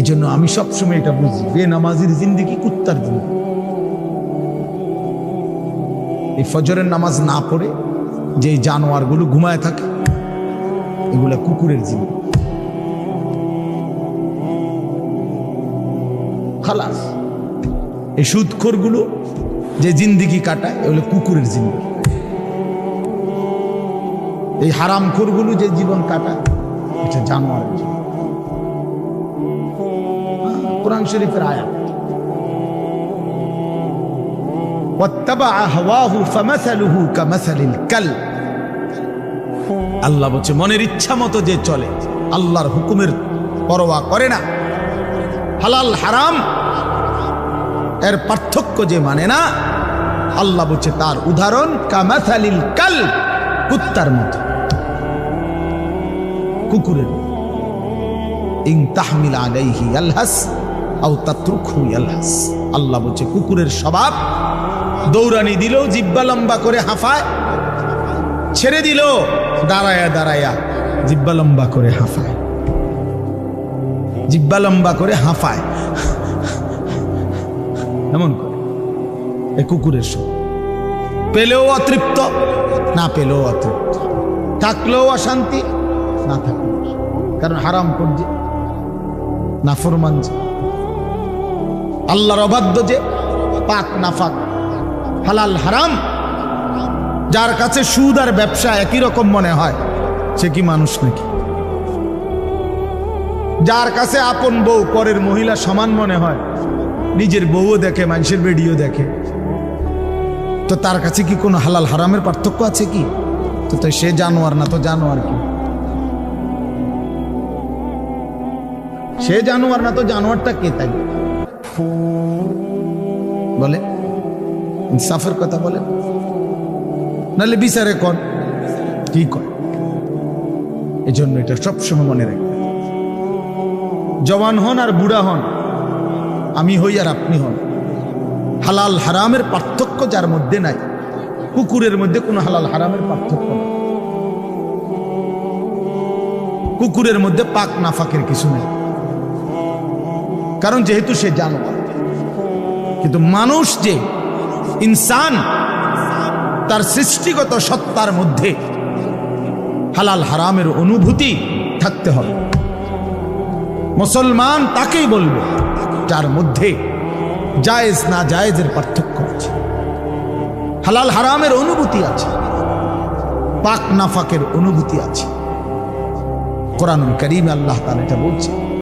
এই জন্য আমি সবসময় এটা বুঝি, বেনামাজির জিন্দেগি কুত্তার জিন্দেগি। এই ফজরের নামাজ না পড়ে যে জানোয়ারগুলো ঘুমায় থাকে, এগুলা কুকুরের জিন্দেগি। খালাস। এই সুদখোরগুলো যে জিন্দেগি কাটায়, এগুলো কুকুরের জিন্দেগি। এই হারামখোরগুলো যে জীবন কাটায়, এটা জানোয়ারের জীবন। কুরআন শরীফের আয়াত, ওয়াত্তাবাআ হাওয়াহু ফামাসালুহু কামাসালিল কালব। আল্লাহ বলছে মনের ইচ্ছা মতো যে চলে, আল্লাহর হুকুমের পরোয়া করে না, হালাল হারাম এর পার্থক্য যে মানে না, আল্লাহ বলছে তার উদাহরণ কামাসালিল কালব, কুত্তার মতো, কুকুরের। ইন তাহমিল আলাইহি ইয়ালহাস আও তাতরুকহু ইয়ালহাস। আল্লাহ বলছে কুকুরের স্বভাব, দৌড়ানি দিল জিব্বা লম্বা করে হাঁফায়, ছেড়ে দিল দাঁড়ায়া দাঁড়ায়া জিব্বা লম্বা করে হাঁফায়, জিব্বা লম্বা করে হাঁফায়, এমন করে। এই কুকুরের স্বভাব। পেলেও অতৃপ্ত, না পেলেও অতৃপ্ত, থাকলেও অশান্তি, না থাকলেও, কারণ হারাম করছে, নাফরমান যে, আল্লাহর অবাধ্য যে, পাক নাফাক, হালাল হারাম, যার কাছে সুদ আর ব্যবসা একই রকম মনে হয়, সে কি মানুষ নাকি? যার কাছে আপন বউ পরের মহিলা সমান মনে হয়, নিজের বউও দেখে, মানুষের ভিডিও দেখে, তো তার কাছে কি কোনো হালাল হারামের পার্থক্য আছে কি? তো সে জানোয়ার না তো জানোয়ার কি? সে জানোয়ার না তো জানোয়ারটা কে? তাই বলে, ইনসাফের কথা বলে, নাহলে বিচারে কর কি কর। এই জন্য এটা সবসময় মনে রাখবেন, জওয়ান হন আর বুড়া হন, আমি হই আর আপনি হন, হালাল হারামের পার্থক্য যার মধ্যে নাই, কুকুরের মধ্যে কোনো হালাল হারামের পার্থক্য নেই, কুকুরের মধ্যে পাক নাফাকের কিছু নেই, কারণ যেহেতু সে জানোয়ার। কিন্তু মানুষ যে ইনসান, তার সৃষ্টিগত সত্তার মধ্যে হালাল হারামের অনুভূতি থাকতে হবে। মুসলমান তাকেই বলবে যার মধ্যে জায়েজ না জায়েজের পার্থক্য আছে, হালাল হারামের অনুভূতি আছে, পাক নাফাকের অনুভূতি আছে। কোরআনুল কারীমে আল্লাহ তাআলা এটা বলছে।